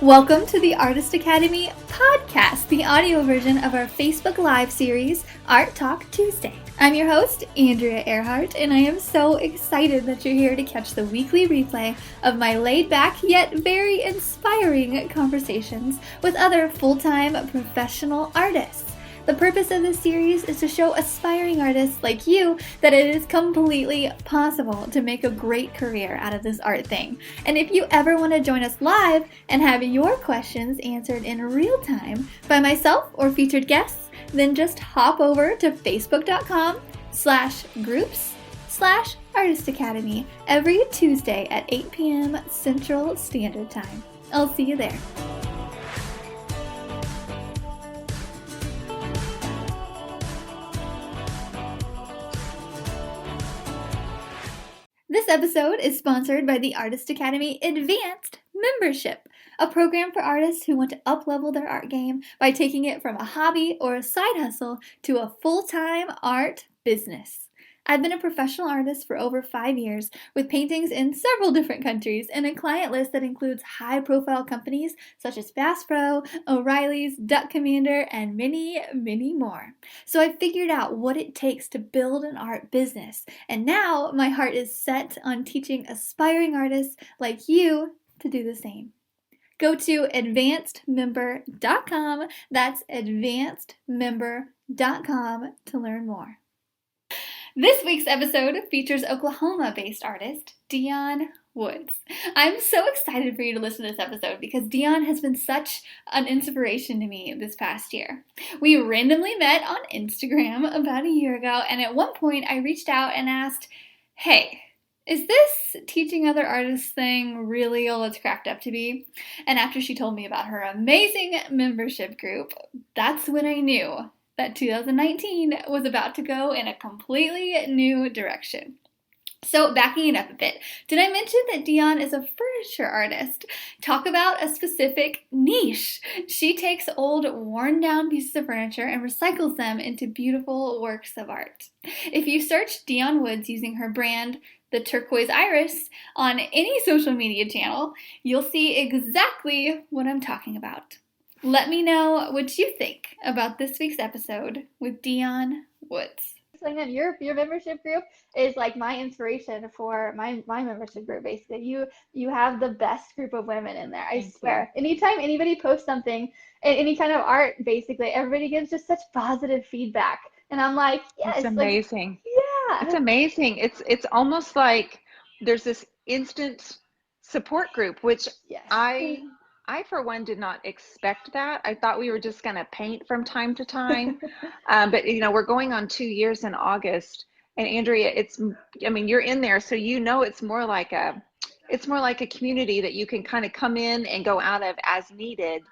Welcome to the Artist Academy podcast, the audio version of our Facebook Live series, Art Talk Tuesday. I'm your host, Andrea Earhart, and I am so excited that you're here to catch the weekly replay of my laid-back yet very inspiring conversations with other full-time professional artists. The purpose of this series is to show aspiring artists like you that it is completely possible to make a great career out of this art thing. And if you ever want to join us live and have your questions answered in real time by myself or featured guests, then just hop over to facebook.com/groups/Artist Academy every Tuesday at 8 p.m. Central Standard Time. I'll see you there. This episode is sponsored by the Artist Academy Advanced Membership, a program for artists who want to up-level their art game by taking it from a hobby or a side hustle to a full-time art business. I've been a professional artist for over 5 years with paintings in several different countries and a client list that includes high-profile companies such as Bass Pro, O'Reilly's, Duck Commander, and many, many more. So I figured out what it takes to build an art business, and now my heart is set on teaching aspiring artists like you to do the same. Go to advancedmember.com, that's advancedmember.com to learn more. This week's episode features Oklahoma-based artist Dionne Woods. I'm so excited for you to listen to this episode because Dionne has been such an inspiration to me this past year. We randomly met on Instagram about a year ago, and at one point I reached out and asked, hey, is this teaching other artists thing really all it's cracked up to be? And after she told me about her amazing membership group, that's when I knew that 2019 was about to go in a completely new direction. So backing it up a bit, did I mention that Dionne is a furniture artist? Talk about a specific niche. She takes old, worn down pieces of furniture and recycles them into beautiful works of art. If you search Dionne Woods using her brand, the Turquoise Iris, on any social media channel, you'll see exactly what I'm talking about. Let me know what you think about this week's episode with Dionne Woods. Your membership group is like my inspiration for my membership group. Basically, you have the best group of women in there. I swear. Anytime anybody posts something, any kind of art, basically, everybody gives just such positive feedback, and I'm like, yes, it's amazing. Like, yeah, it's amazing. It's almost like there's this instant support group, which yes. I, for one, did not expect that. I thought we were just going to paint from time to time. But, we're going on 2 years in August. And Andrea, you're in there, so it's more like a community that you can kind of come in and go out of as needed,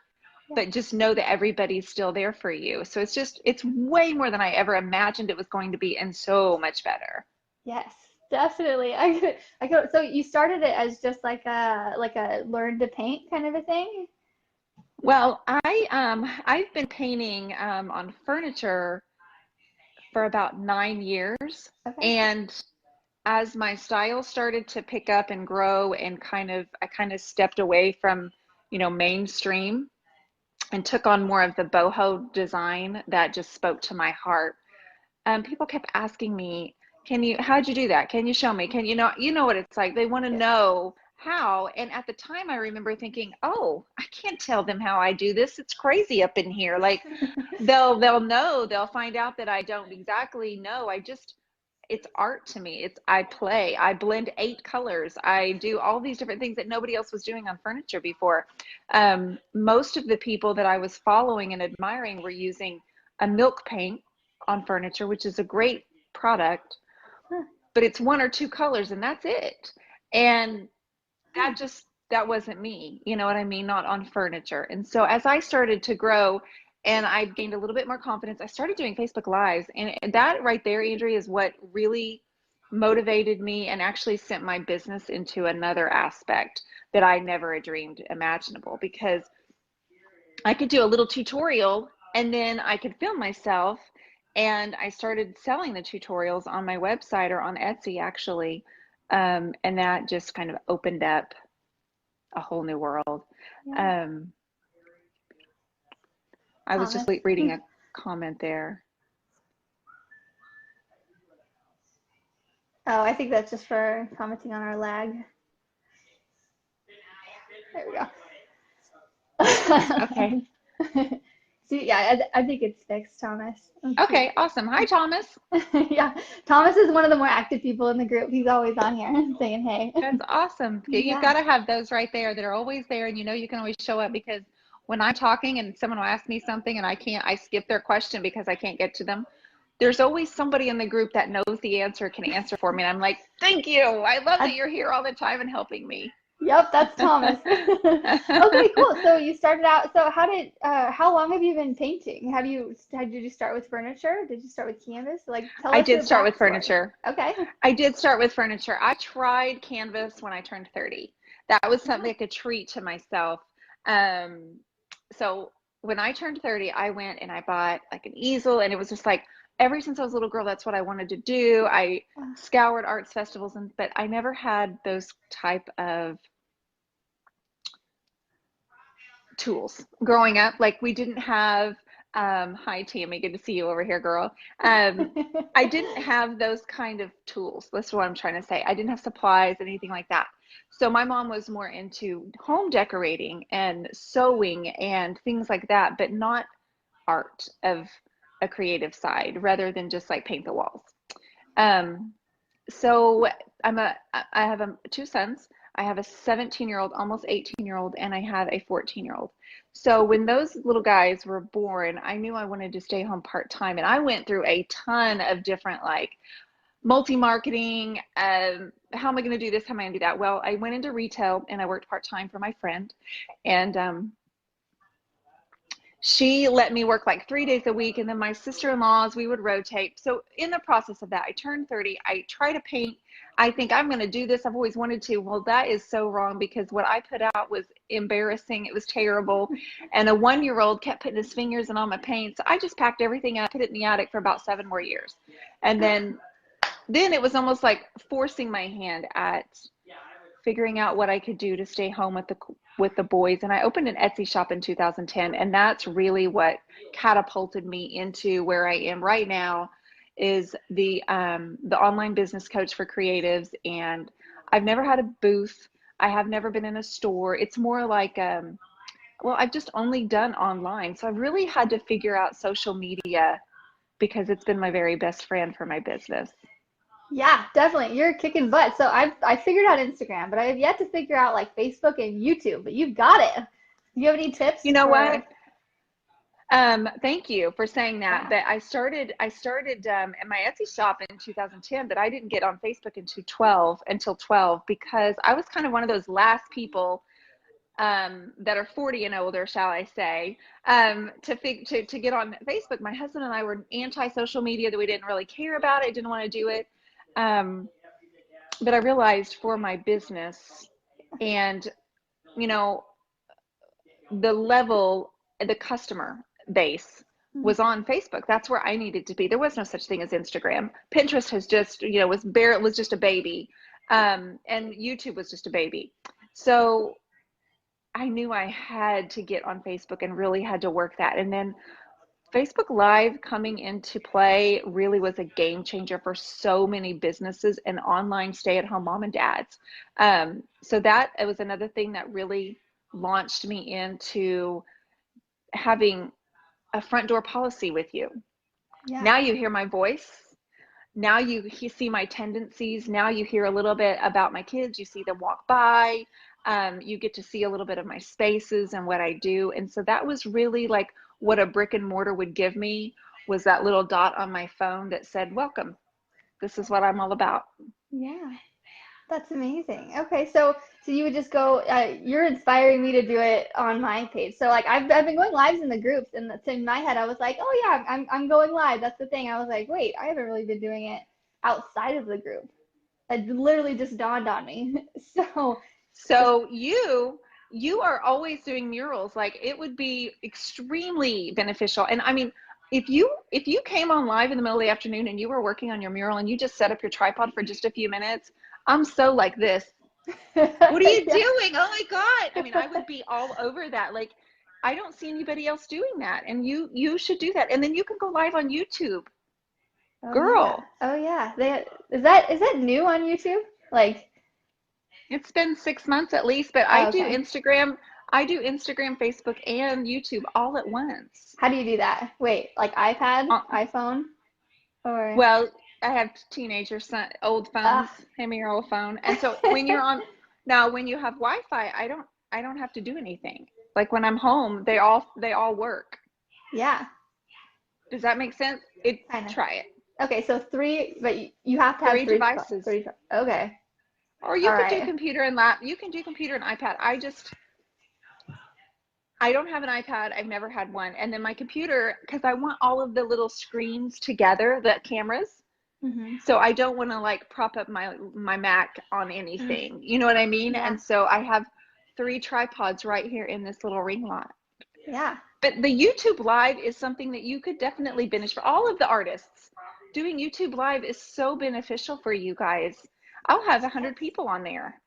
but just know that everybody's still there for you. So it's way more than I ever imagined it was going to be, and so much better. Yes. Definitely. I could. So you started it as just like a learn to paint kind of a thing? Well, I've been painting on furniture for about 9 years. Okay. And as my style started to pick up and grow, and I kind of stepped away from, mainstream and took on more of the boho design that just spoke to my heart. People kept asking me, how'd you do that? Can you show me? You know what it's like. They want to know how. And at the time I remember thinking, oh, I can't tell them how I do this. It's crazy up in here. Like they'll know, they'll find out that I don't exactly know. It's art to me. I blend 8 colors. I do all these different things that nobody else was doing on furniture before. Most of the people that I was following and admiring were using a milk paint on furniture, which is a great product, but it's 1 or 2 colors and that's it. And that wasn't me, you know what I mean? Not on furniture. And so as I started to grow and I gained a little bit more confidence, I started doing Facebook Lives. And that right there, Andrea, is what really motivated me and actually sent my business into another aspect that I never dreamed imaginable, because I could do a little tutorial and then I could film myself. And I started selling the tutorials on my website, or on Etsy actually. And that just kind of opened up a whole new world. Yeah. I was just Thomas. reading a comment there. Oh, I think that's just for commenting on our lag. There we Okay. go. See, yeah, I think it's fixed, Thomas. Let's see. Okay, awesome. Hi, Thomas. Yeah, Thomas is one of the more active people in the group. He's always on here saying hey. That's awesome. You've Yeah. got to have those right there that are always there, and you can always show up, because when I'm talking and someone will ask me something and I skip their question because I can't get to them, there's always somebody in the group that knows the answer, can answer for me. And I'm like, thank you. I love that you're here all the time and helping me. Yep, that's Thomas. Okay, cool. So you started out, so how long have you been painting? Did you start with furniture? Did you start with canvas? Like, tell I us did your start with backstory. furniture. Okay. I did start with furniture. I tried canvas when I turned 30. That was something Yeah. like a treat to myself. Um, so when I turned 30, I went and I bought like an easel, and it was just like, ever since I was a little girl, that's what I wanted to do. I scoured arts festivals, but I never had those type of tools growing up. Like, we didn't have, hi Tammy, good to see you over here, girl. I didn't have those kind of tools. That's what I'm trying to say. I didn't have supplies, anything like that. So my mom was more into home decorating and sewing and things like that, but not art of a creative side, rather than just like paint the walls. Um, so I have two sons. I have a 17-year-old, almost 18-year-old, and I have a 14-year-old. So when those little guys were born, I knew I wanted to stay home part-time. And I went through a ton of different, like, multi-marketing. How am I going to do this? How am I going to do that? Well, I went into retail and I worked part-time for my friend. And she let me work like 3 days a week, and then my sister-in-laws, we would rotate. So in the process of that, I turned 30. I try to paint. I think I'm going to do this. I've always wanted to. Well, that is so wrong, because what I put out was embarrassing. It was terrible. And a 1-year-old kept putting his fingers in all my paint. So I just packed everything up, put it in the attic for about 7 more years. And then it was almost like forcing my hand at figuring out what I could do to stay home with the boys. And I opened an Etsy shop in 2010, and that's really what catapulted me into where I am right now, is the online business coach for creatives. And I've never had a booth. I have never been in a store. It's more like well, I've just only done online. So I've really had to figure out social media, because it's been my very best friend for my business. Yeah, definitely. You're kicking butt. So I figured out Instagram, but I have yet to figure out like Facebook and YouTube. But you've got it. Do you have any tips You know for? what? Thank you for saying that. Yeah. But I started in my Etsy shop in 2010, but I didn't get on Facebook until 12, because I was kind of one of those last people that are 40 and older, shall I say, to get on Facebook. My husband and I were anti-social media, that we didn't really care about it, didn't want to do it. But I realized for my business, and you know, the customer base was on Facebook. That's where I needed to be. There was no such thing as Instagram. Pinterest has just, was just a baby. And YouTube was just a baby. So I knew I had to get on Facebook and really had to work that. And then Facebook Live coming into play really was a game changer for so many businesses and online stay-at-home mom and dads. So that it was another thing that really launched me into having a front door policy with you. Yeah. Now you hear my voice. Now you see my tendencies. Now you hear a little bit about my kids. You see them walk by. You get to see a little bit of my spaces and what I do. And so that was really like what a brick and mortar would give me, was that little dot on my phone that said, welcome. This is what I'm all about. Yeah. That's amazing. Okay, so you would just go. You're inspiring me to do it on my page. So like I've been going lives in the groups, and in my head I was like, oh yeah, I'm going live. That's the thing. I was like, wait, I haven't really been doing it outside of the group. It literally just dawned on me. So you are always doing murals. Like, it would be extremely beneficial. And I mean, if you came on live in the middle of the afternoon and you were working on your mural and you just set up your tripod for just a few minutes, I'm so like this. What are you Yeah. doing? Oh my God. I mean, I would be all over that. Like, I don't see anybody else doing that. And you should do that. And then you can go live on YouTube. Oh yeah. Girl, Oh yeah. Is that new on YouTube? Like, it's been 6 months at least, but oh, okay. I do Instagram, Facebook, and YouTube all at once. How do you do that? Wait, like iPad, Uh, iPhone, or well, I have teenagers, old phones, ah, hand me your old phone. And so when you're on now, when you have Wi-Fi, I don't have to do anything. Like when I'm home, they all work. yeah, Does that make sense? kind of. Try it. Okay, so three, but you have to have Three three, devices. three. Okay, Or you all could do right. computer and lap. You can do computer and iPad. I don't have an iPad. I've never had one. And then my computer, because I want all of the little screens together, the cameras. Mm-hmm. So I don't want to like prop up my Mac on anything. You know what I mean? Yeah, And so I have 3 tripods right here in this little ring light. yeah. But the YouTube Live is something that you could definitely benefit for all of the artists. Doing YouTube Live is so beneficial for you guys. I'll have 100 people on there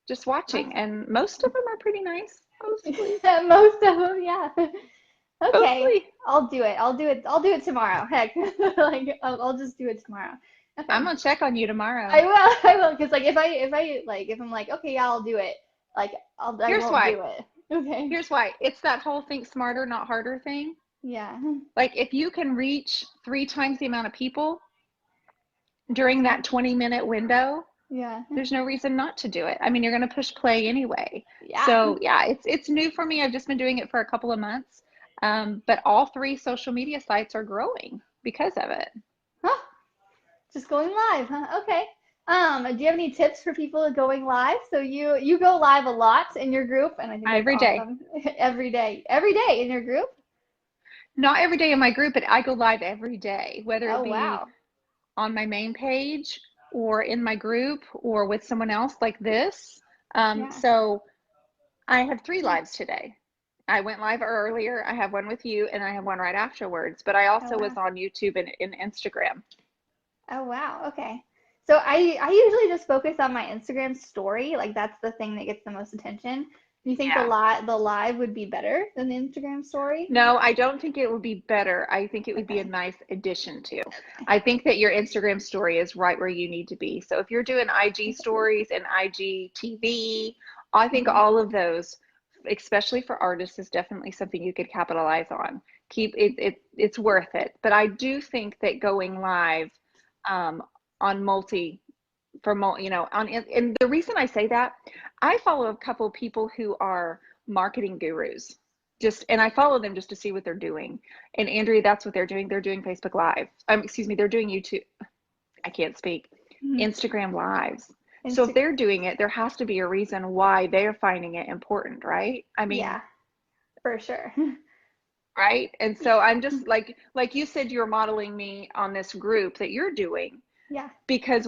just watching, Awesome. and most of them are pretty nice. Mostly. Most of them, yeah. Okay, Mostly. I'll do it. I'll do it. I'll do it tomorrow. Heck, like I'll just do it tomorrow. I'm Okay, gonna check on you tomorrow. I will. I will. Because like if I like if I'm like okay, yeah, I'll do it. Like I Here's won't why. do it. Okay. Here's why. It's that whole think smarter, not harder thing. Yeah. Like if you can reach 3 times the amount of people during that 20-minute window, Yeah. there's no reason not to do it. I mean, you're going to push play anyway. Yeah. So yeah, it's new for me. I've just been doing it for a couple of months. But all 3 social media sites are growing because of it. Huh. Just going live, huh? Okay. Do you have any tips for people going live? So you go live a lot in your group, and I think that's Every day. awesome. Every day in your group. Not every day in my group, but I go live every day, whether Oh it be wow. on my main page or in my group or with someone else like this. Yeah. So I had 3 lives today. I went live earlier. I have one with you, and I have one right afterwards. But I Oh also was wow. on YouTube and Instagram. Oh wow. Okay. So I usually just focus on my Instagram story. Like that's the thing that gets the most attention. Do you think Yeah. the live would be better than the Instagram story? No, I don't think it would be better. I think it would be a Okay. nice addition to. I think that your Instagram story is right where you need to be. So if you're doing IG stories and IGTV, I think Hmm. all of those, especially for artists, is definitely something you could capitalize on. It's worth it. But I do think that going live um, on and the reason I say that, I follow a couple of people who are marketing gurus, and I follow them just to see what they're doing. And Andrea, that's what they're doing. They're doing Facebook Live. Excuse me, they're doing YouTube. I can't speak. Hmm. Instagram Lives. So if Insta they're doing it, there has to be a reason why they're finding it important, right? I mean, yeah, for sure. right? And so I'm just like you said, you're modeling me on this group that you're doing Yeah. because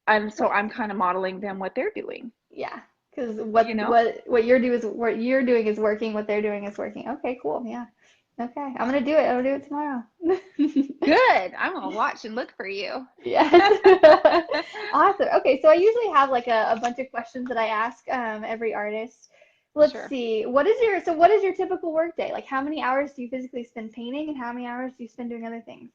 I'm so What? I'm kind of modeling them what they're doing, Yeah. Because you know? what you're doing is working. What they're doing is working. Okay. Cool. Yeah. Okay. I'm gonna do it. I'm gonna do it tomorrow. Good. I'm gonna watch and look for you. Yes. Awesome. Okay, so I usually have like a bunch of questions that I ask every artist. Let's Sure. see. What is your typical work day? Like how many hours do you physically spend painting and how many hours do you spend doing other things?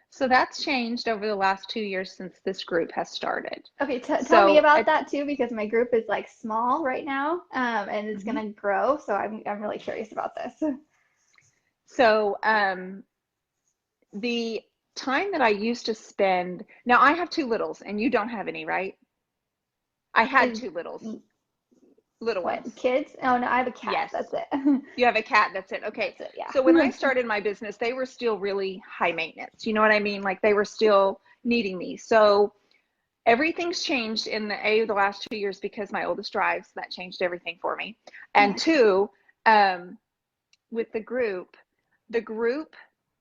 So that's changed over the last 2 years since this group has started. Okay, tell me So about I, that too because my group is like small right now, and it's mhm. gonna grow, so I'm really curious about this. so the time that I used to spend, now I have 2 littles and you don't have any, right? I had Is 2 littles, little what, ones. kids? Oh no, I have a cat. Yes. That's it. You have a cat, that's it. Okay. That's it, yeah. So when I started my business, they were still really high maintenance. You know what I mean? Like they were still needing me. So everything's changed in the last 2 years because my oldest drives. That changed everything for me. And Yeah. two, um, with the group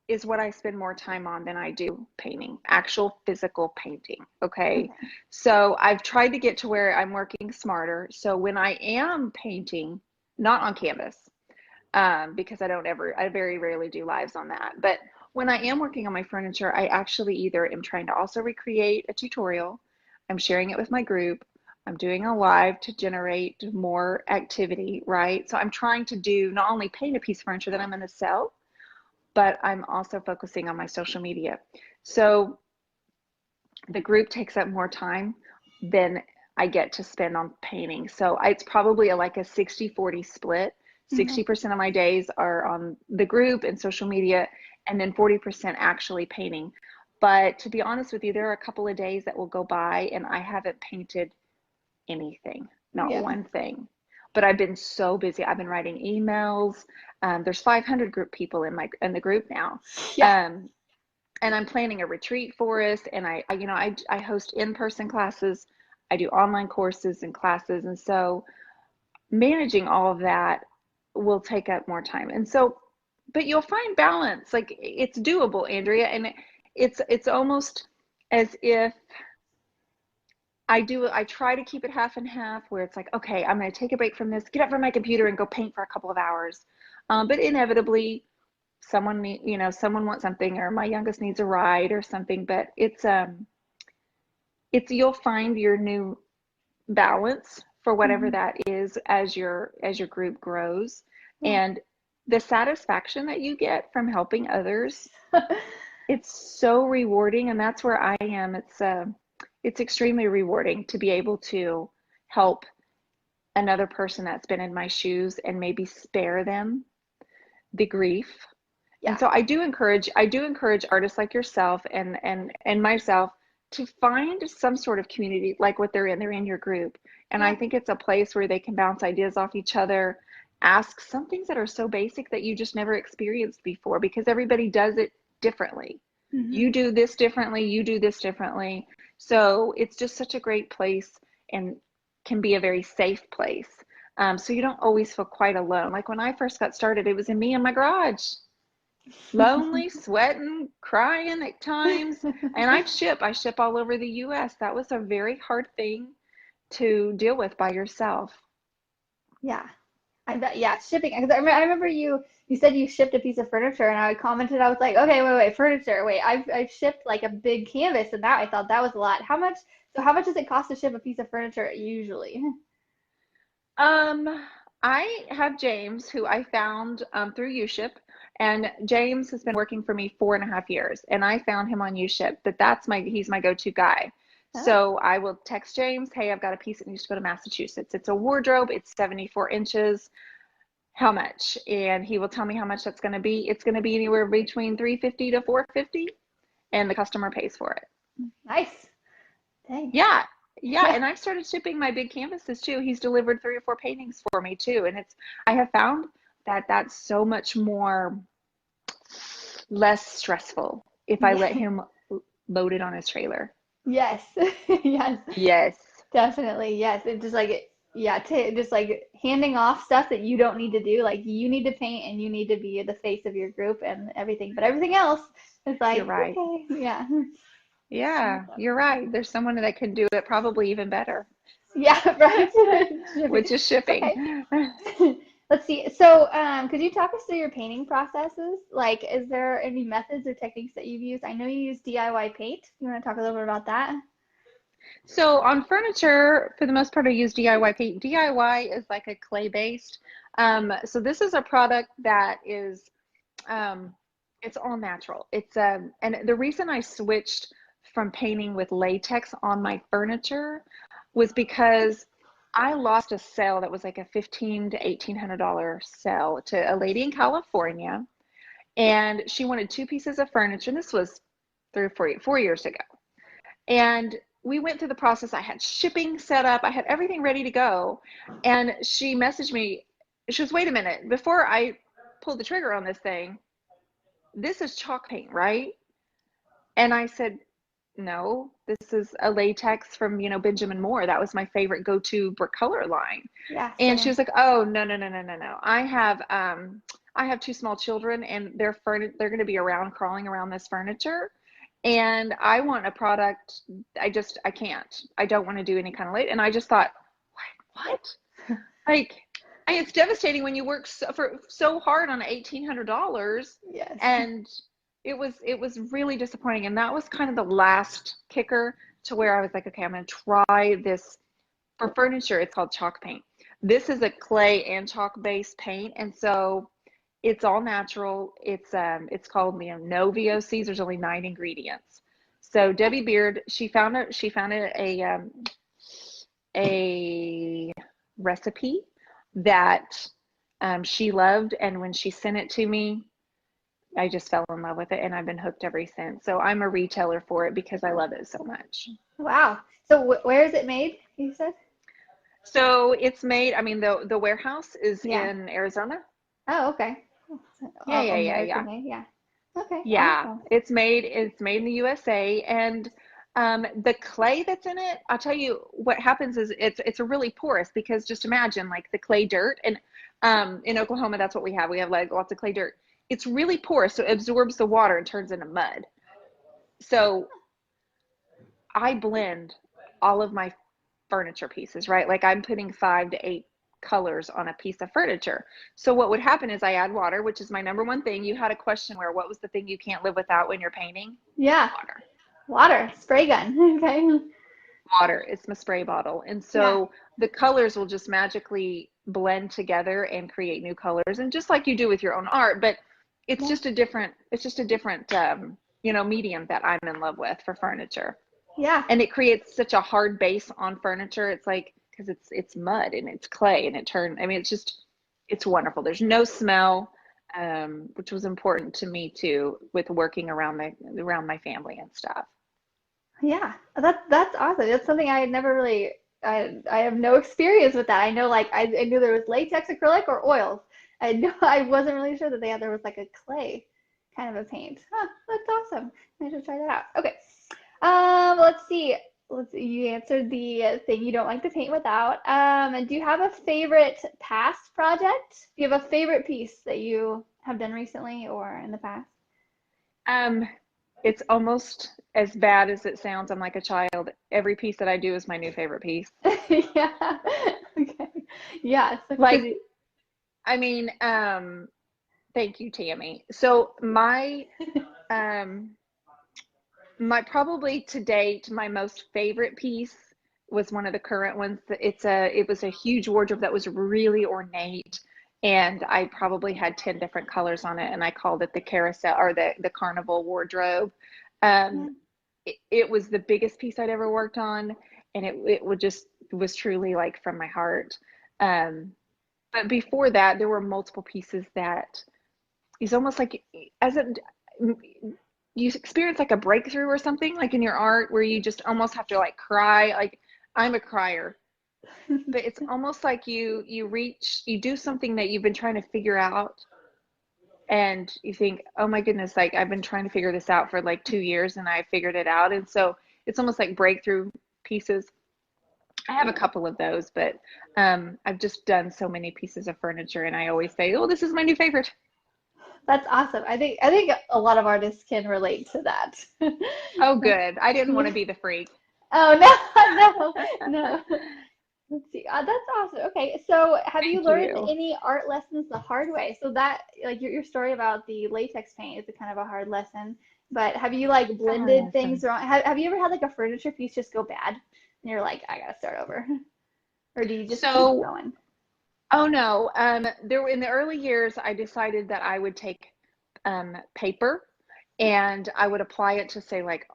is what I spend more time on than I do painting, actual physical painting. Okay. Okay. So I've tried to get to where I'm working smarter. So when I am painting, not on canvas, because I very rarely do lives on that. But when I am working on my furniture, I actually either am trying to also recreate a tutorial, I'm sharing it with my group, I'm doing a live to generate more activity, right? So I'm trying to do not only paint a piece of furniture that I'm going to sell, but I'm also focusing on my social media. So the group takes up more time than I get to spend on painting. So it's probably like a 60-40 split. Mm-hmm. 60% of my days are on the group and social media, and then 40% actually painting. But to be honest with you, there are a couple of days that will go by and I haven't painted anything, not Yeah. one thing. But I've been so busy. I've been writing emails. There's 500 group people in the group now. Yeah. And I'm planning a retreat for us. And I host in-person classes. I do online courses and classes. And so managing all of that will take up more time. And so, but you'll find balance. Like it's doable, Andrea. And it's almost as if I try to keep it half and half where it's like, okay, I'm going to take a break from this, get up from my computer and go paint for a couple of hours. But inevitably someone wants something, or my youngest needs a ride or something, but you'll find your new balance for whatever Mm-hmm. that is as your group grows. Yeah. And the satisfaction that you get from helping others, it's so rewarding. And that's where I am. It's extremely rewarding to be able to help another person that's been in my shoes and maybe spare them the grief. And Yeah. so I do encourage artists like yourself and myself to find some sort of community like what they're in your group. And I Yeah. think it's a place where they can bounce ideas off each other, ask some things that are so basic that you just never experienced before, because everybody does it differently. Mm-hmm. You do this differently, you do this differently. So it's just such a great place and can be a very safe place. So you don't always feel quite alone. Like when I first got started, it was in me in my garage, lonely, sweating, crying at times. And I ship all over the US. That was a very hard thing to deal with by yourself. Yeah. I bet, yeah, shipping. Because I remember you said you shipped a piece of furniture, and I commented, I was like, okay, wait, furniture. Wait, I've shipped like a big canvas, and that I thought that was a lot. How much does it cost to ship a piece of furniture usually? Um, I have James, who I found through UShip, and James has been working for me 4.5 years, and I found him on UShip. But he's my go-to guy. Oh, So I will text James, hey, I've got a piece that needs to go to Massachusetts. It's a wardrobe. It's 74 inches. How much? And he will tell me how much that's going to be. It's going to be anywhere between 350 to 450, and the customer pays for it. nice. Dang. Yeah. Yeah, Yeah. and I've started shipping my big canvases too. He's delivered 3 or 4 paintings for me too, and I have found that that's so much more less stressful if I let Yeah. him load it on his trailer. Yes. Yes. Yes. Definitely. Yes. It just like yeah, just like handing off stuff that you don't need to do. Like you need to paint and you need to be the face of your group and everything. But everything else is You're like, right. okay, yeah. Yeah, you're right. There's someone that can do it probably even better, Yeah, right. which is Okay. shipping. Let's see. So, could you talk us through your painting processes? Like, is there any methods or techniques that you've used? I know you use DIY paint. You want to talk a little bit about that? So on furniture, for the most part, I use DIY paint. DIY is like a clay based. So this is a product that is, um, it's all natural. And the reason I switched from painting with latex on my furniture was because I lost a sale that was like a $1,500 to $1,800 sale to a lady in California, and she wanted 2 pieces of furniture. And this was 4 years ago. And we went through the process. I had shipping set up, I had everything ready to go. And she messaged me. She goes, wait a minute, before I pulled the trigger on this thing, this is chalk paint, right? And I said, no, this is a latex from, Benjamin Moore. That was my favorite go-to brick color line. Yeah, And she same. was like, oh, no, no, no, no, no, no. I have 2 small children, and they're going to be around crawling around this furniture. And I want a product. I can't. I don't want to do any kind of late. And I just thought, what? Like, it's devastating when you work so hard on $1,800, Yes. and it was really disappointing. And that was kind of the last kicker to where I was like, okay, I'm going to try this For furniture, it's called chalk paint. This is a clay and chalk based paint, and so it's all natural. It's called, no VOCs. There's only 9 ingredients. So Debbie Beard, she founded a recipe that she loved, and when she sent it to me, I just fell in love with it, and I've been hooked ever since. So I'm a retailer for it because I love it so much. Wow. So where is it made, you said? So it's made, the warehouse is Yeah. in Arizona. Oh, okay. Yeah. American made, yeah. Okay, Yeah, awesome. it's made in the USA, and the clay that's in it, I'll tell you what happens is it's a really porous, because just imagine like the clay dirt, and in Oklahoma that's what we have. We have like lots of clay dirt. It's really porous, so it absorbs the water and turns into mud. So I blend all of my furniture pieces, right? Like I'm putting 5 to 8 colors on a piece of furniture. So what would happen is I add water, which is my number one thing. You had a question where what was the thing you can't live without when you're painting? Yeah. Water. Water, spray gun. Okay. Water. It's my spray bottle. And Yeah. so the colors will just magically blend together and create new colors. And just like you do with your own art, but it's Yeah. just a different, medium that I'm in love with for furniture. Yeah. And it creates such a hard base on furniture. It's like, because it's mud and it's clay, and it's wonderful. There's no smell, which was important to me too, with working around my family and stuff. Yeah. That's awesome. That's something I had never really I have no experience with that. I know like I knew there was latex, acrylic, or oils. I know I wasn't really sure that there was like a clay kind of a paint. Huh, that's awesome. I should try that out. Okay. Let's see. You answered the thing you don't like to paint without. And do you have a favorite past project? Do you have a favorite piece that you have done recently or in the past? Um, it's almost as bad as it sounds. I'm like a child. Every piece that I do is my new favorite piece. Yeah. Okay. Yeah. So, Like, I mean, thank you, Tammy. So um, probably to date, my most favorite piece was one of the current ones. It was a huge wardrobe that was really ornate, and I probably had 10 different colors on it, and I called it the carousel, or the carnival wardrobe. yeah. Um, it was the biggest piece I'd ever worked on, and it was truly like from my heart. Um, but before that, there were multiple pieces that it's almost like, as a you experience like a breakthrough or something like in your art, where you just almost have to like cry. Like, I'm a crier, but it's almost like you do something that you've been trying to figure out, and you think, oh my goodness, like I've been trying to figure this out for like 2 years, and I figured it out. And so it's almost like breakthrough pieces. I have a couple of those, but I've just done so many pieces of furniture, and I always say, oh, this is my new favorite. That's awesome. I think a lot of artists can relate to that. Oh, good. I didn't want to Yeah. be the freak. Oh no, no, no. Let's see. That's awesome. Okay, so have you Thank learned you. any art lessons the hard way? So that, like your story about the latex paint is a kind of a hard lesson, but have you like It's a hard blended things lesson. wrong? Have you ever had like a furniture piece just go bad and you're like, I gotta start over? Or do you just keep So, going? oh no, in the early years, I decided that I would take paper, and I would apply it to, say, like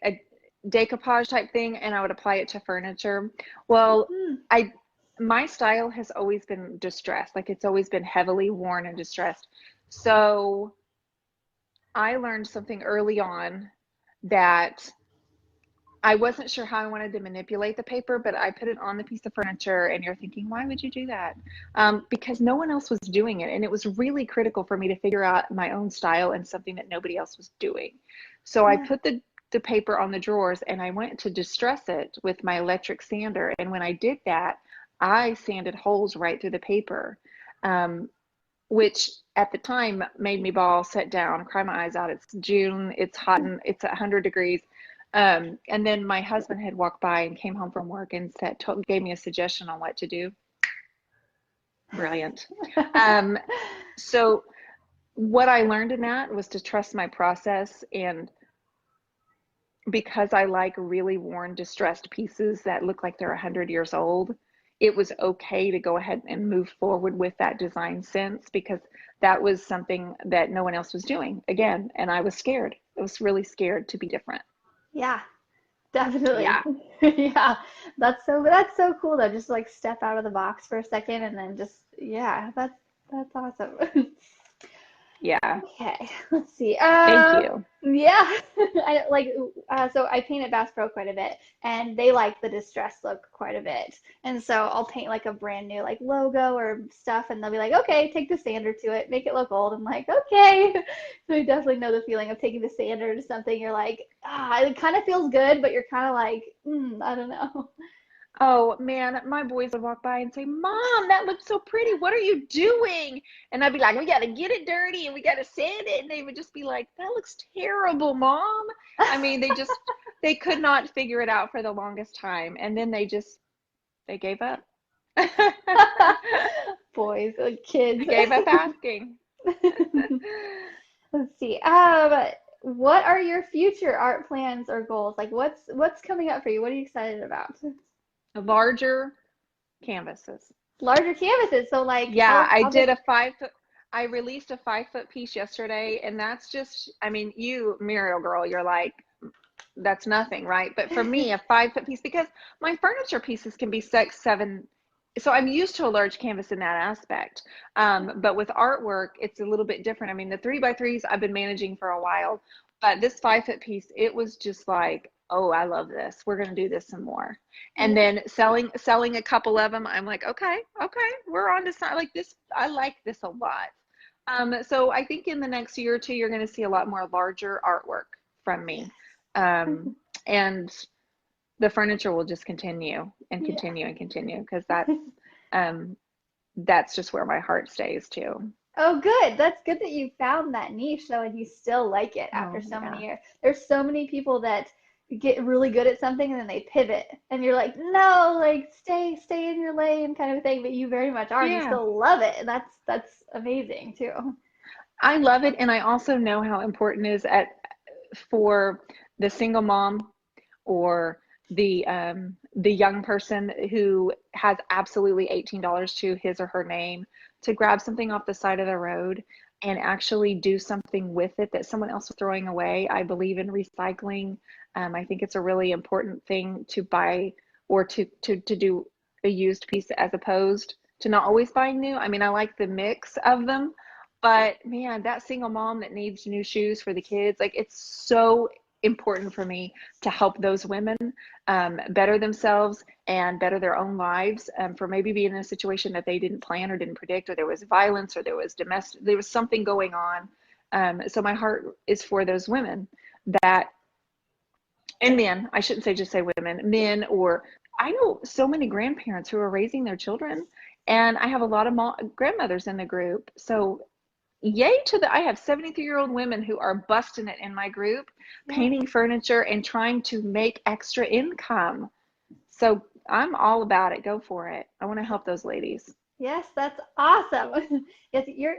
a decoupage type thing, and I would apply it to furniture. Well, Hmm. I my style has always been distressed, like it's always been heavily worn and distressed. So I learned something early on that I wasn't sure how I wanted to manipulate the paper, but I put it on the piece of furniture, and you're thinking, why would you do that? Because no one else was doing it. And it was really critical for me to figure out my own style and something that nobody else was doing. So I Yeah. put the paper on the drawers, and I went to distress it with my electric sander. And when I did that, I sanded holes right through the paper, um, which at the time made me bawl, sit down, cry my eyes out. It's June, it's hot, and it's 100 degrees. And then my husband had walked by and came home from work and gave me a suggestion on what to do. Brilliant. Um, so what I learned in that was to trust my process, and because I like really worn, distressed pieces that look like they're 100 years old, it was okay to go ahead and move forward with that design sense because that was something that no one else was doing again. And I was scared. I was really scared to be different. Yeah, definitely. Yeah. Yeah. That's so cool though. Just like step out of the box for a second and then just yeah, that's awesome. Yeah. Okay, let's see. Thank you. Yeah, I like so I paint at Bass Pro quite a bit, and they like the distress look quite a bit. And so I'll paint like a brand new like logo or stuff, and they'll be like, "Okay, take the sander to it, make it look old." I'm like, "Okay." So I definitely know the feeling of taking the sander to something. You're like, ah, it kind of feels good, but you're kind of like, I don't know. Oh man, my boys would walk by and say, "Mom, that looks so pretty. What are you doing?" And I'd be like, "We got to get it dirty and we got to sand it." And they would just be like, "That looks terrible, Mom." I mean, they could not figure it out for the longest time. And then they gave up. Boys, They kids. gave up asking. Let's see. What are your future art plans or goals? Like, what's coming up for you? What are you excited about? Larger canvases. Larger canvases. So, like, Yeah, I how did big? a 5 foot. I released a 5 foot piece yesterday, and that's just, I mean, you, Muriel girl, you're like, that's nothing, right? But for me, a 5 foot piece, because my furniture pieces can be 6, 7. So I'm used to a large canvas in that aspect. But with artwork, it's a little bit different. I mean, the 3x3s I've been managing for a while, but this 5 foot piece, it was just like, oh, I love this. We're going to do this some more. And Yeah. then selling a couple of them, I'm like, okay, we're on to something like this. I like this a lot. So I think in the next year or two, you're going to see a lot more larger artwork from Yes. me. And the furniture will just continue and Yeah. continue and continue because um, that's just where my heart stays too. Oh, good. That's good that you found that niche though, and you still like it after Oh so many yeah. years. There's so many people that get really good at something and then they pivot, and you're like, no, like stay in your lane kind of thing. But you very much are, and you Yeah. still love it, and that's amazing too. I love it, and I also know how important it is for the single mom or the young person who has absolutely $18 to his or her name to grab something off the side of the road and actually do something with it that someone else was throwing away. I believe in recycling. I think it's a really important thing to buy or to do a used piece as opposed to not always buying new. I mean, I like the mix of them, but man, that single mom that needs new shoes for the kids, like it's so important for me to help those women better themselves and better their own lives for maybe being in a situation that they didn't plan or didn't predict, or there was violence or there was something going on. So my heart is for those women that, and men, I shouldn't say just say women, men, or I know so many grandparents who are raising their children, and I have a lot of grandmothers in the group. So yay to the, I have 73-year-old women who are busting it in my group, Yeah. painting furniture and trying to make extra income. So I'm all about it. Go for it. I want to help those ladies. Yes, that's awesome. Yes, your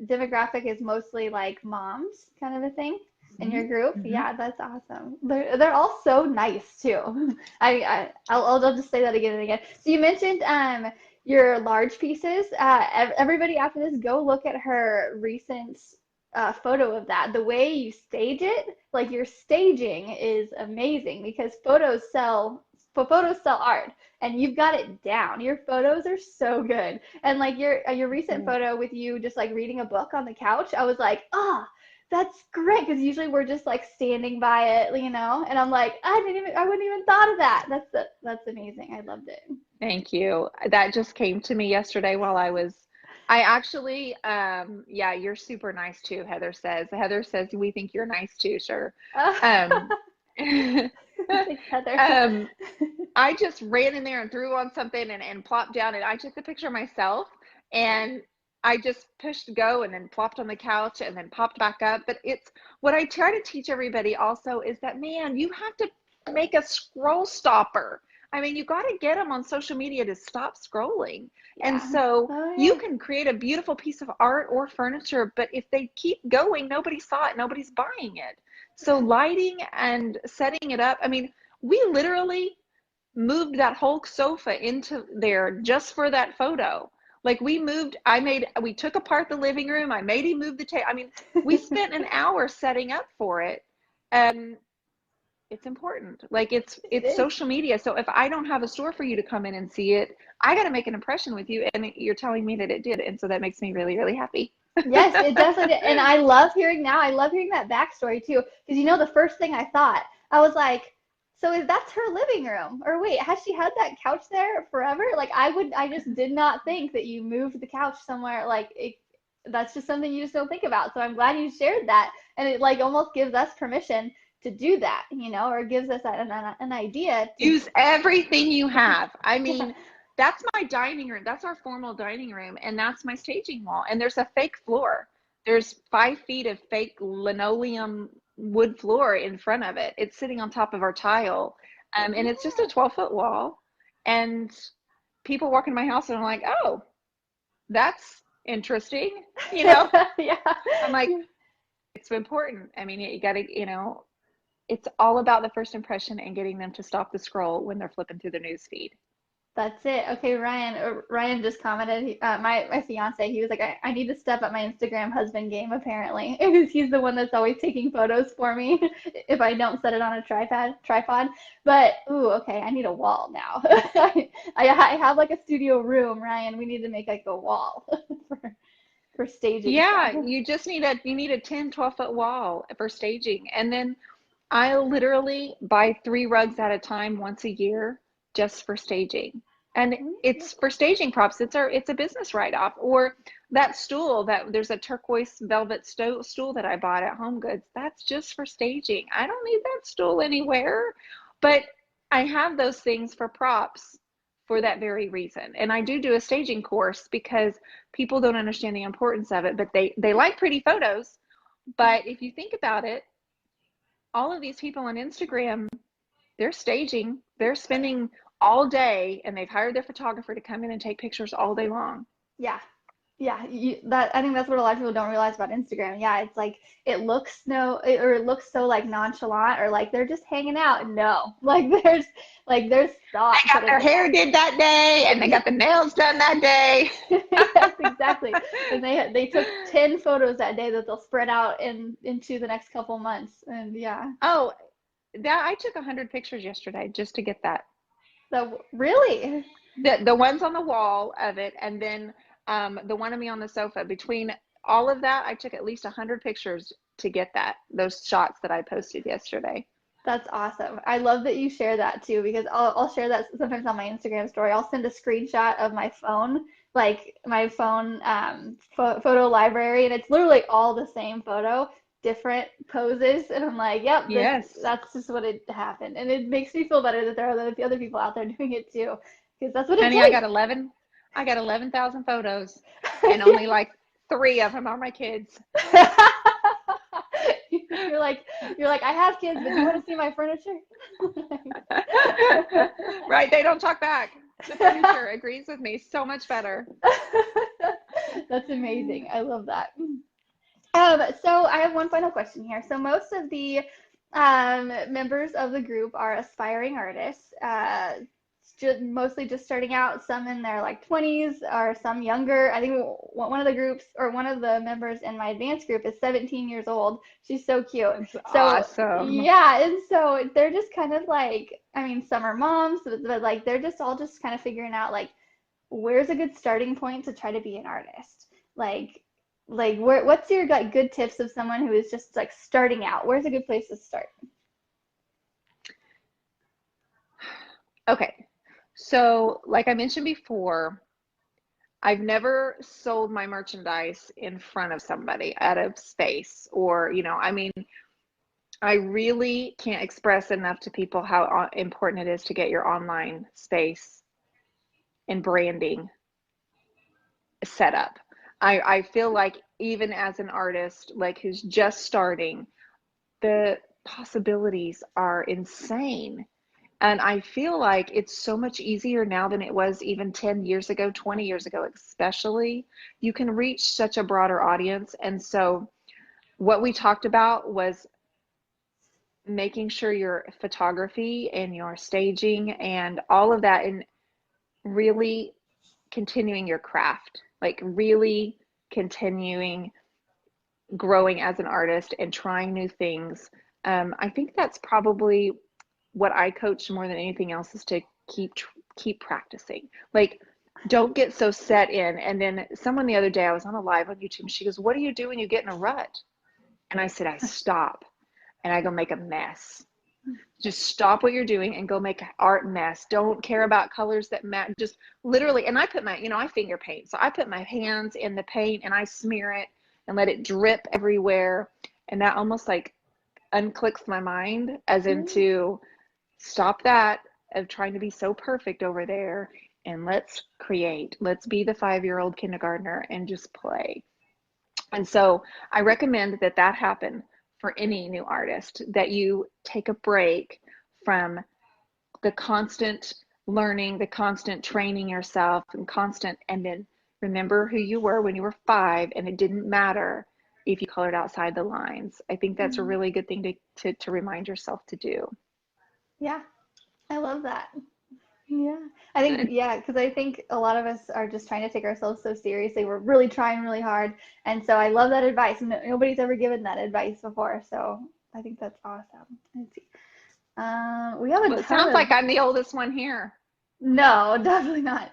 demographic is mostly like moms kind of a thing in Mm-hmm. your group. Mm-hmm. Yeah, that's awesome. They're all so nice too. I'll just say that again and again. So you mentioned your large pieces. Everybody after this, go look at her recent photo of that. The way you stage it, like your staging is amazing because photos sell art and you've got it down. Your photos are so good. And like your recent Yeah. photo with you just like reading a book on the couch, I was like, "Ah, that's great," because usually we're just like standing by it, you know? And I'm like, I wouldn't even thought of that. That's amazing. I loved it. Thank you. That just came to me yesterday while I actually, yeah, you're super nice too, Heather says. Heather says, we think you're nice too, sure. Um, Thanks, Heather. um, I just ran in there and threw on something and plopped down, and I took the picture of myself and I just pushed go and then plopped on the couch and then popped back up. But it's what I try to teach everybody also is that, man, you have to make a scroll stopper. I mean, you got to get them on social media to stop scrolling. And Yeah. so Oh you yeah. can create a beautiful piece of art or furniture, but if they keep going, nobody saw it, nobody's buying it. So lighting and setting it up, I mean, we literally moved that whole sofa into there just for that photo. Like we took apart the living room. I made him move the table. I mean, we spent an hour setting up for it. And it's important. Like It it's is. social media. So if I don't have a store for you to come in and see it, I got to make an impression with you. And you're telling me that it did. And so that makes me really, really happy. Yes, it definitely did. And I love hearing now, I love hearing that backstory too. Because you know, the first thing I thought, I was like, so is that's her living room? Or wait, has she had that couch there forever? Like I just did not think that you moved the couch somewhere. That's just something you just don't think about. So I'm glad you shared that. And it like almost gives us permission to do that, or gives us an idea to, Use everything you have. I yeah. mean, that's my dining room. That's our formal dining room. And that's my staging wall. And there's a fake floor. There's 5 feet of fake linoleum wood floor in front of it. It's sitting on top of our tile. And it's just a 12-foot wall. And people walk in my house and I'm like, oh, that's interesting. You know, Yeah. I'm like, it's important. I mean, you got to, it's all about the first impression and getting them to stop the scroll when they're flipping through their news feed. That's it. Okay, Ryan. Ryan just commented. My fiance. He was like, I need to step up my Instagram husband game. Apparently, because he's the one that's always taking photos for me if I don't set it on a tripod. But ooh, okay. I need a wall now. I have like a studio room, Ryan. We need to make like a wall for staging stuff. Yeah, you need a 10, 12-foot wall for staging. And then I literally buy 3 rugs at a time once a year just for staging. And it's for staging props. It's a business write-off. Or that stool, that there's a turquoise velvet stool that I bought at Home Goods. That's just for staging. I don't need that stool anywhere. But I have those things for props for that very reason. And I do a staging course because people don't understand the importance of it, but they like pretty photos. But if you think about it, all of these people on Instagram, they're staging, they're spending all day and they've hired their photographer to come in and take pictures all day long. Yeah. Yeah, that I think that's what a lot of people don't realize about Instagram. Yeah, it's like it looks so like nonchalant or like they're just hanging out. No, there's thought They got put their into hair did that day and they got the nails done that day. that. Yes, exactly. And they took 10 photos that day that they'll spread out into the next couple months. And yeah, Oh, that I took 100 pictures yesterday just to get that. so really, The ones on the wall of it, and then the one of me on the sofa. Between all of that, I took at least 100 pictures to get those shots that I posted yesterday. that's awesome. I love that you share that too because I'll share that sometimes on my Instagram story. I'll send a screenshot of my phone, like my phone photo library, and it's literally all the same photo, different poses, and I'm like, yep, Yes. that's just what it happened, and it makes me feel better that there are other people out there doing it too, because that's what it Honey, I takes. got 11,000 photos and only like 3 of them are my kids. You're like I have kids, but you want to see my furniture? Right, they don't talk back. The furniture agrees with me so much better. That's amazing. I love that. So I have one final question here. So most of the members of the group are aspiring artists, mostly just starting out, some in their like 20s or some younger. I think one of the groups or one of the members in my advanced group is 17 years old. She's so cute. That's So awesome. yeah, and so they're just kind of like, I mean, some are moms, but like they're just all just kind of figuring out like where's a good starting point to try to be an artist? What's your like good tips of someone who is just like starting out? Where's a good place to start? Okay. So, like I mentioned before, I've never sold my merchandise in front of somebody out of space or, I mean, I really can't express enough to people how important it is to get your online space and branding set up. I feel like even as an artist, like who's just starting, the possibilities are insane. And I feel like it's so much easier now than it was even 10 years ago, 20 years ago, especially. You can reach such a broader audience. And so what we talked about was making sure your photography and your staging and all of that, and really continuing your craft, like really continuing growing as an artist and trying new things. I think that's probably what I coach more than anything else, is to keep practicing. Like, don't get so set in. And then someone the other day, I was on a live on YouTube, and she goes, "What do you do when you get in a rut?" And I said, "I stop and I go make a mess." Just stop what you're doing and go make an art mess. Don't care about colors that match. Just literally, and I put my, I finger paint. So I put my hands in the paint and I smear it and let it drip everywhere. And that almost like unclicks my mind, as into stop that of trying to be so perfect over there, and let's create. Let's be the 5-year-old kindergartner and just play. And so I recommend that happen for any new artist, that you take a break from the constant learning, the constant training yourself, and then remember who you were when you were 5, and it didn't matter if you colored outside the lines. I think that's a really good thing to remind yourself to do. Yeah, I love that. Yeah, I think, because I think a lot of us are just trying to take ourselves so seriously. We're really trying really hard. And so I love that advice. Nobody's ever given that advice before. So I think that's awesome. Let's see. We have It sounds like I'm the oldest one here. No, definitely not.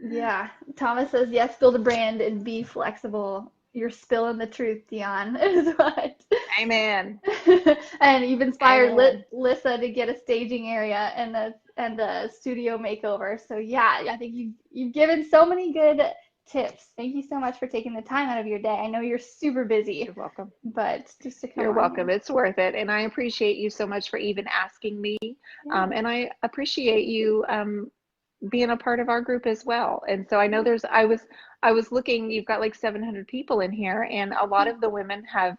Yeah, Thomas says, yes, build a brand and be flexible. You're spilling the truth, Dionne, is what. Amen. And you've inspired Lissa to get a staging area and a studio makeover. So yeah, I think you've given so many good tips. Thank you so much for taking the time out of your day. I know you're super busy. You're welcome. But just to come You're welcome. Here. It's worth it. And I appreciate you so much for even asking me. Yeah. And I appreciate you being a part of our group as well. And so I know I was looking, you've got like 700 people in here, and a lot of the women have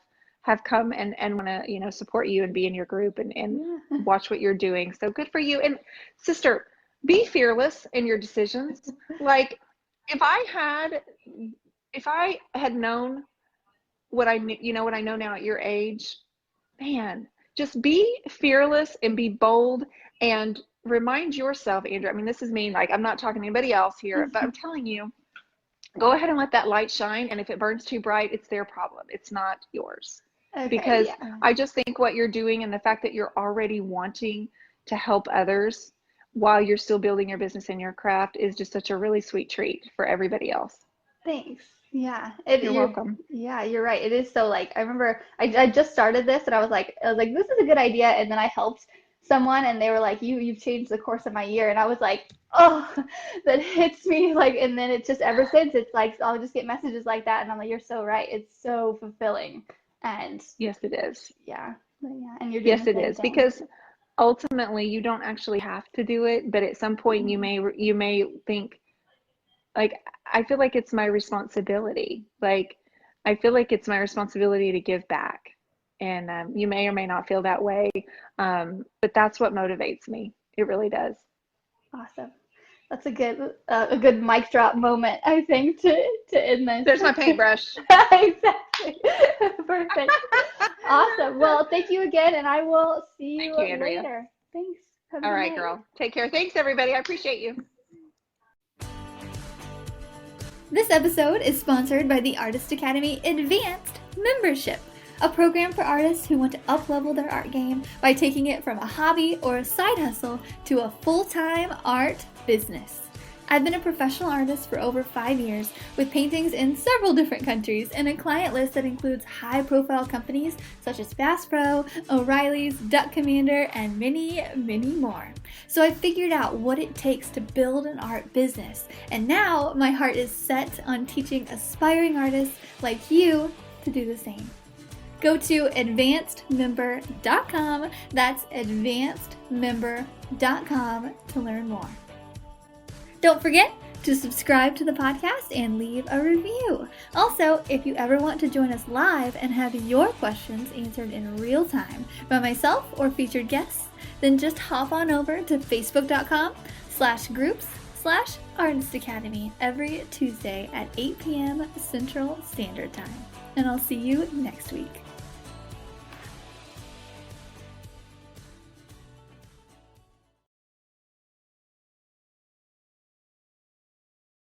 come and want to, support you and be in your group and watch what you're doing. So good for you. And sister, be fearless in your decisions. Like, if I had known what I know now at your age, man, just be fearless and be bold and remind yourself, Andrew. I mean, this is me. Like, I'm not talking to anybody else here, but I'm telling you, go ahead and let that light shine. And if it burns too bright, it's their problem. It's not yours. Okay, because I just think what you're doing, and the fact that you're already wanting to help others while you're still building your business and your craft, is just such a really sweet treat for everybody else. Thanks. Yeah. You're welcome. Yeah, you're right. It is so, like, I remember I just started this, and I was like, this is a good idea. And then I helped someone, and they were like, you've changed the course of my year. And I was like, oh, that hits me. Like, and then it's just, ever since, it's like, I'll just get messages like that. And I'm like, you're so right. It's so fulfilling. And yes, it is. Yeah. Yeah. And you're doing yes, it is thing. Because ultimately you don't actually have to do it, but at some point you may think, like, I feel like it's my responsibility. Like, I feel like it's my responsibility to give back. And you may or may not feel that way, but that's what motivates me. It really does. Awesome. That's a good mic drop moment, I think, to end this. There's my paintbrush. Exactly. Perfect. Awesome. Well, thank you again, and I will see you later. Thanks. All right, girl. Take care. Thanks, everybody. I appreciate you. This episode is sponsored by the Artist Academy Advanced Membership, a program for artists who want to up-level their art game by taking it from a hobby or a side hustle to a full-time art business. I've been a professional artist for over 5 years, with paintings in several different countries and a client list that includes high-profile companies such as Bass Pro, O'Reilly's, Duck Commander, and many, many more. So I figured out what it takes to build an art business, and now my heart is set on teaching aspiring artists like you to do the same. Go to advancedmember.com, that's advancedmember.com, to learn more. Don't forget to subscribe to the podcast and leave a review. Also, if you ever want to join us live and have your questions answered in real time by myself or featured guests, then just hop on over to facebook.com/groups/Artist Academy every Tuesday at 8 p.m. Central Standard Time. And I'll see you next week.